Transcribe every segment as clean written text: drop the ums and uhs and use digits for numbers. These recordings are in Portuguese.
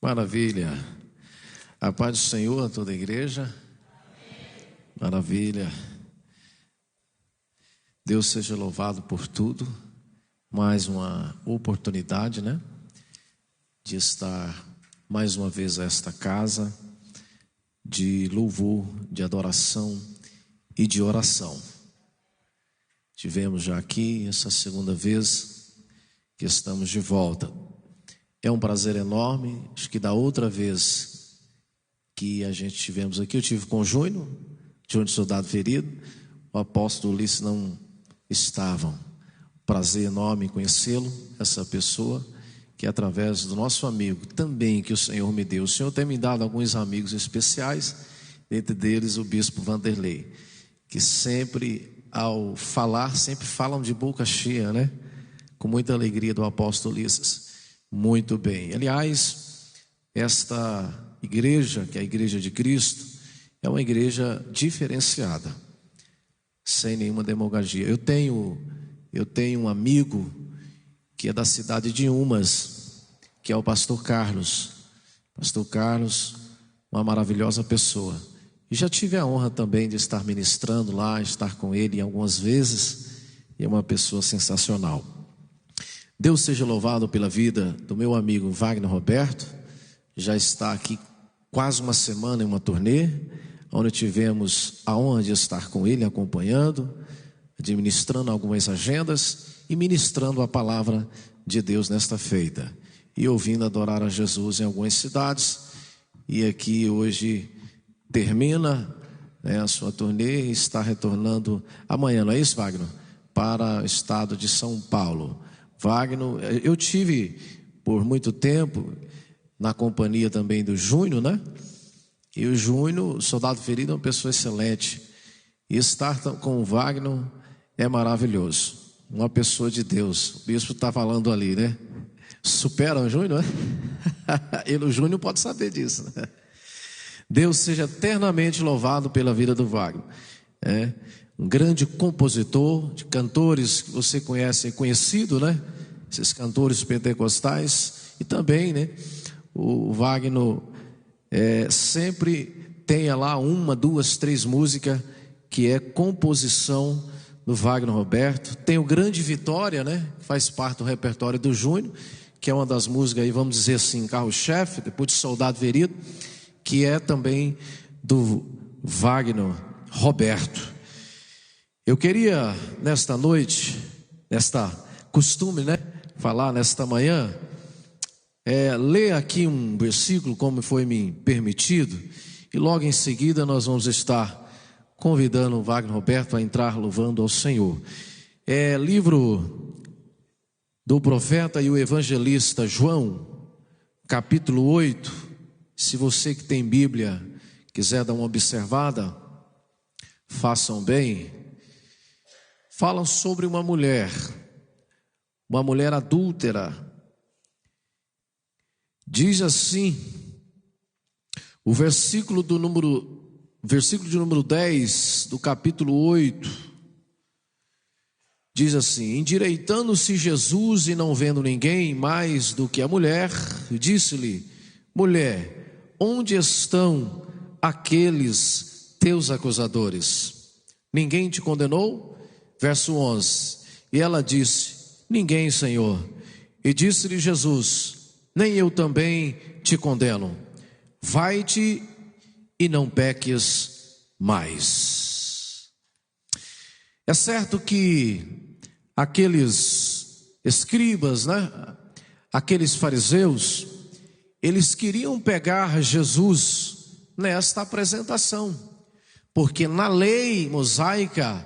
Maravilha. A paz do Senhor a toda a igreja. Maravilha. Deus seja louvado por tudo. Mais uma oportunidade, de estar mais uma vez esta casa de louvor, de adoração e de oração. Tivemos já aqui essa segunda vez que estamos de volta. É um prazer enorme. Acho que da outra vez que a gente tivemos aqui, eu tive com o Júnior Soldado Ferido, o apóstolo Ulisses não estavam. Prazer enorme conhecê-lo, essa pessoa que através do nosso amigo também que o Senhor me deu. O Senhor tem me dado alguns amigos especiais, dentre deles o bispo Vanderlei, que sempre ao falar, sempre falam de boca cheia, com muita alegria do apóstolo Ulisses. Muito bem. Aliás, esta igreja, que é a Igreja de Cristo, é uma igreja diferenciada, sem nenhuma demagogia. Eu tenho um amigo que é da cidade de Umas, que é o pastor Carlos. Pastor Carlos, uma maravilhosa pessoa. E já tive a honra também de estar ministrando lá, estar com ele algumas vezes, e é uma pessoa sensacional. Deus seja louvado pela vida do meu amigo Wagner Roberto. Já está aqui quase uma semana em uma turnê, onde tivemos a honra de estar com ele, acompanhando, administrando algumas agendas e ministrando a palavra de Deus nesta feita. E ouvindo adorar a Jesus em algumas cidades. E aqui hoje termina a sua turnê e está retornando amanhã, não é isso, Wagner? Para o estado de São Paulo. Wagner, eu tive por muito tempo na companhia também do Júnior, E o Júnior, Soldado Ferido, é uma pessoa excelente. E estar com o Wagner é maravilhoso. Uma pessoa de Deus. O bispo está falando ali, Supera o Júnior, Ele, o Júnior, pode saber disso, Deus seja eternamente louvado pela vida do Wagner. Um grande compositor de cantores que você conhece, conhecido, Esses cantores pentecostais. E também, o Wagner sempre tem lá 1, 2, 3 músicas que é composição do Wagner Roberto. Tem o Grande Vitória, que faz parte do repertório do Júnior, que é uma das músicas aí, vamos dizer assim, carro-chefe, depois de Soldado Ferido, que é também do Wagner Roberto. Eu queria, nesta noite, costume, falar nesta manhã, ler aqui um versículo, como foi me permitido, e logo em seguida nós vamos estar convidando o Wagner Roberto a entrar louvando ao Senhor. Livro do profeta e o evangelista João, capítulo 8. Se você que tem Bíblia quiser dar uma observada, façam bem. Falam sobre uma mulher adúltera. Diz assim, o versículo de número 10 do capítulo 8, diz assim: endireitando-se Jesus e não vendo ninguém mais do que a mulher, disse-lhe: mulher, onde estão aqueles teus acusadores? Ninguém te condenou? Verso 11, e ela disse: ninguém, Senhor. E disse-lhe Jesus: nem eu também te condeno. Vai-te e não peques mais. É certo que aqueles escribas, aqueles fariseus, eles queriam pegar Jesus nesta apresentação, porque na lei mosaica,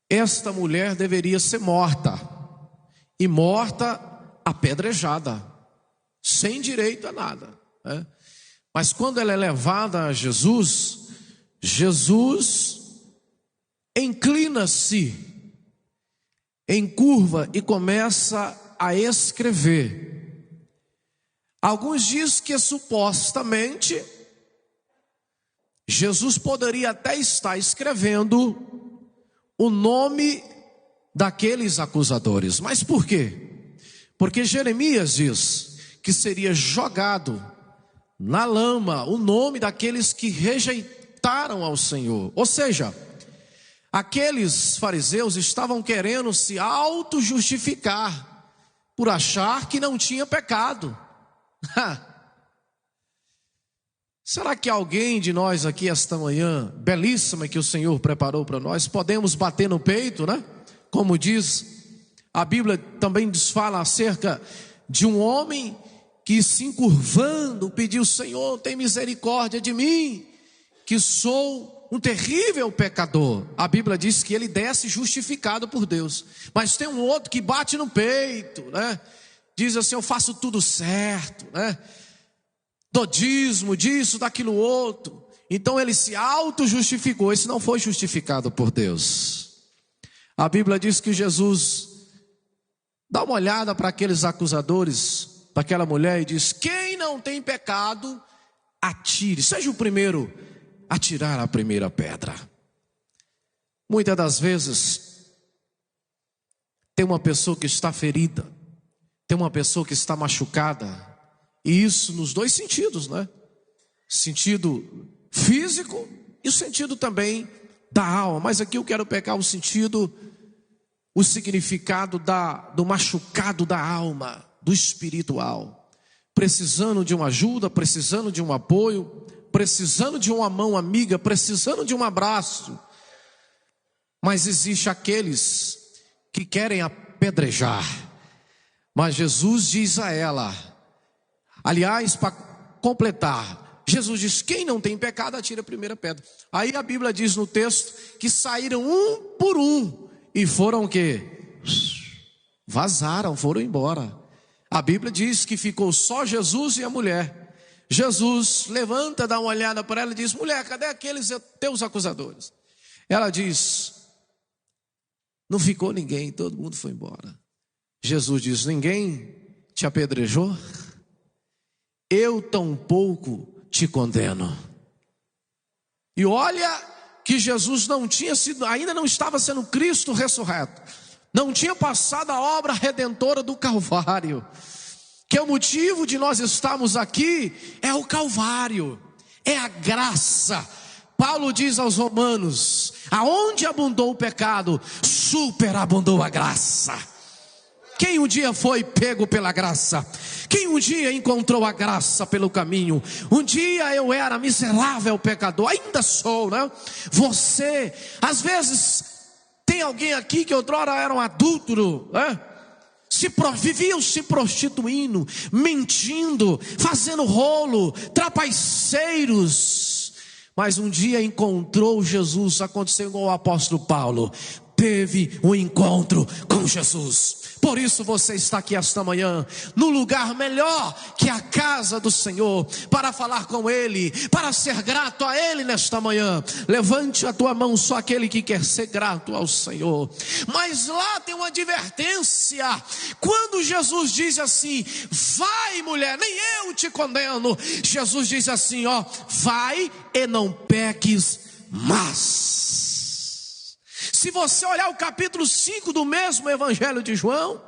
esta mulher deveria ser morta, e morta apedrejada, sem direito a nada, Mas quando ela é levada a Jesus, Jesus inclina-se em curva e começa a escrever. Alguns dizem que supostamente Jesus poderia até estar escrevendo o nome daqueles acusadores. Mas por quê? Porque Jeremias diz que seria jogado na lama o nome daqueles que rejeitaram ao Senhor. Ou seja, aqueles fariseus estavam querendo se auto-justificar por achar que não tinha pecado. Será que alguém de nós aqui esta manhã, belíssima que o Senhor preparou para nós, podemos bater no peito, né? Como diz, a Bíblia também fala acerca de um homem que se encurvando pediu: Senhor, tem misericórdia de mim, que sou um terrível pecador. A Bíblia diz que ele desce justificado por Deus. Mas tem um outro que bate no peito, né? Diz assim: eu faço tudo certo, né? Dou dízimo, disso, daquilo outro. Então ele se auto-justificou. Esse não foi justificado por Deus. A Bíblia diz que Jesus dá uma olhada para aqueles acusadores, para aquela mulher, e diz: quem não tem pecado, atire. Seja o primeiro a tirar a primeira pedra. Muitas das vezes tem uma pessoa que está ferida, tem uma pessoa que está machucada, e isso nos dois sentidos, né? Sentido físico e o sentido também da alma. Mas aqui eu quero pegar o sentido, o significado do machucado da alma, do espiritual, precisando de uma ajuda, precisando de um apoio, precisando de uma mão amiga, precisando de um abraço. Mas existe aqueles que querem apedrejar, mas Jesus diz a ela, aliás, para completar, Jesus diz: quem não tem pecado, atira a primeira pedra. Aí a Bíblia diz no texto que saíram um por um e foram o quê? Vazaram, foram embora. A Bíblia diz que ficou só Jesus e a mulher. Jesus levanta, dá uma olhada para ela e diz: mulher, cadê aqueles teus acusadores? Ela diz: não ficou ninguém, todo mundo foi embora. Jesus diz: ninguém te apedrejou? Eu tampouco te condeno. E olha que Jesus não tinha sido, ainda não estava sendo Cristo ressurreto, não tinha passado a obra redentora do Calvário, que é o motivo de nós estarmos aqui, é o Calvário, é a graça. Paulo diz aos Romanos: aonde abundou o pecado, superabundou a graça. Quem um dia foi pego pela graça, quem um dia encontrou a graça pelo caminho, um dia eu era miserável pecador, ainda sou, né? Você, às vezes, tem alguém aqui que outrora era um adúltero, né? Viviam se prostituindo, mentindo, fazendo rolo, trapaceiros, mas um dia encontrou Jesus. Aconteceu igual o apóstolo Paulo, teve um encontro com Jesus. Por isso você está aqui esta manhã, no lugar melhor que a casa do Senhor, para falar com Ele, para ser grato a Ele nesta manhã. Levante a tua mão, só aquele que quer ser grato ao Senhor. Mas lá tem uma advertência, quando Jesus diz assim: vai mulher, nem eu te condeno. Jesus diz assim, ó: vai e não peques mais. Se você olhar o capítulo 5 do mesmo Evangelho de João,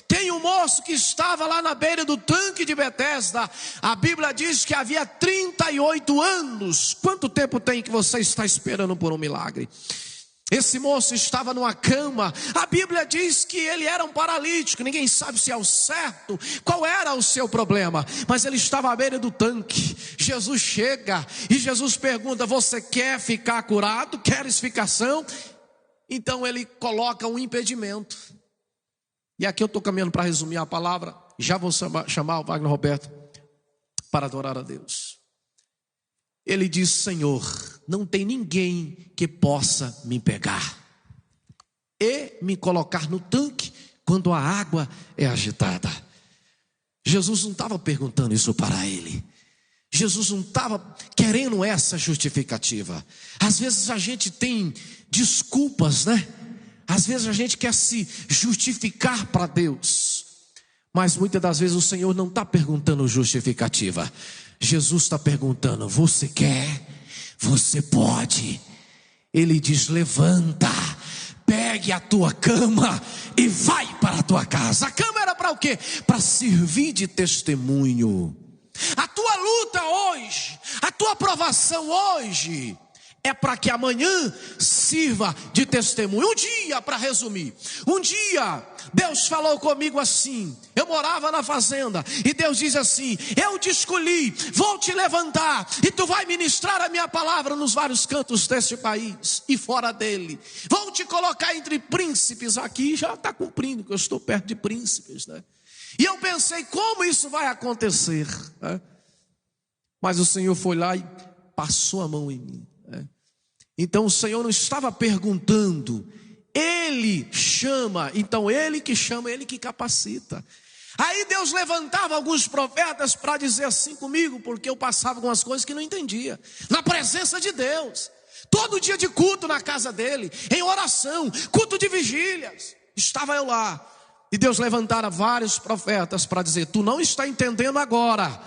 tem um moço que estava lá na beira do tanque de Betesda. A Bíblia diz que havia 38 anos. Quanto tempo tem que você está esperando por um milagre? Esse moço estava numa cama. A Bíblia diz que ele era um paralítico. Ninguém sabe se ao certo qual era o seu problema, mas ele estava à beira do tanque. Jesus chega e Jesus pergunta: você quer ficar curado? Queres ficar são? Então ele coloca um impedimento. E aqui eu estou caminhando para resumir a palavra. Já vou chamar o Wagner Roberto para adorar a Deus. Ele diz: Senhor, não tem ninguém que possa me pegar e me colocar no tanque quando a água é agitada. Jesus não estava perguntando isso para ele. Jesus não estava querendo essa justificativa. Às vezes a gente tem desculpas, né? Às vezes a gente quer se justificar para Deus, mas muitas das vezes o Senhor não está perguntando justificativa. Jesus está perguntando: você quer? Você pode? Ele diz: levanta, pegue a tua cama e vai para a tua casa. A cama era para o quê? Para servir de testemunho. A tua luta hoje, a tua provação hoje, é para que amanhã sirva de testemunho. Um dia, para resumir, um dia Deus falou comigo assim, eu morava na fazenda, e Deus diz assim: eu te escolhi, vou te levantar, e tu vai ministrar a minha palavra nos vários cantos deste país e fora dele. Vou te colocar entre príncipes. Aqui já está cumprindo, que eu estou perto de príncipes, né? E eu pensei, como isso vai acontecer, né? Mas o Senhor foi lá e passou a mão em mim. Então o Senhor não estava perguntando, Ele chama, então Ele que chama, Ele que capacita. Aí Deus levantava alguns profetas para dizer assim comigo, porque eu passava algumas coisas que não entendia, na presença de Deus, todo dia de culto na casa dele, em oração, culto de vigílias, estava eu lá, e Deus levantara vários profetas para dizer: tu não está entendendo agora,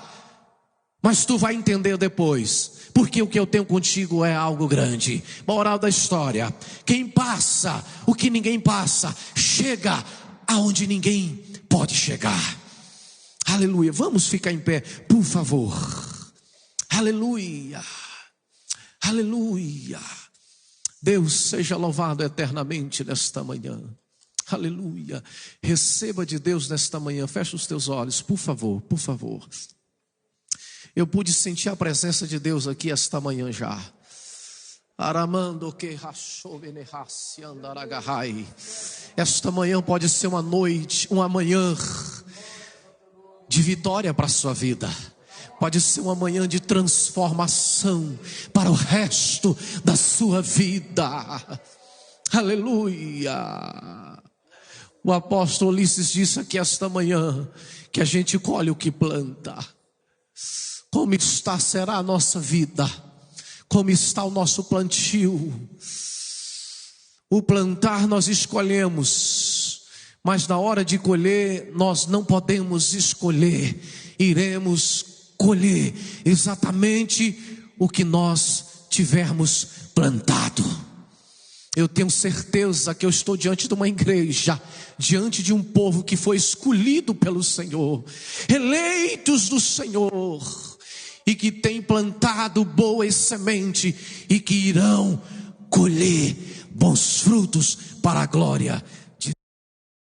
mas tu vai entender depois, porque o que eu tenho contigo é algo grande. Moral da história: quem passa o que ninguém passa, chega aonde ninguém pode chegar. Aleluia. Vamos ficar em pé, por favor. Aleluia. Aleluia. Deus seja louvado eternamente nesta manhã. Aleluia. Receba de Deus nesta manhã. Fecha os teus olhos, por favor, por favor. Eu pude sentir a presença de Deus aqui esta manhã já. Aramando que esta manhã pode ser uma noite, uma manhã de vitória para a sua vida. Pode ser uma manhã de transformação para o resto da sua vida. Aleluia. O apóstolo Ulisses disse aqui esta manhã que a gente colhe o que planta. Como está será a nossa vida? Como está o nosso plantio? O plantar nós escolhemos, mas na hora de colher nós não podemos escolher. Iremos colher exatamente o que nós tivermos plantado. Eu tenho certeza que eu estou diante de uma igreja, diante de um povo que foi escolhido pelo Senhor, eleitos do Senhor, e que tem plantado boas sementes e que irão colher bons frutos para a glória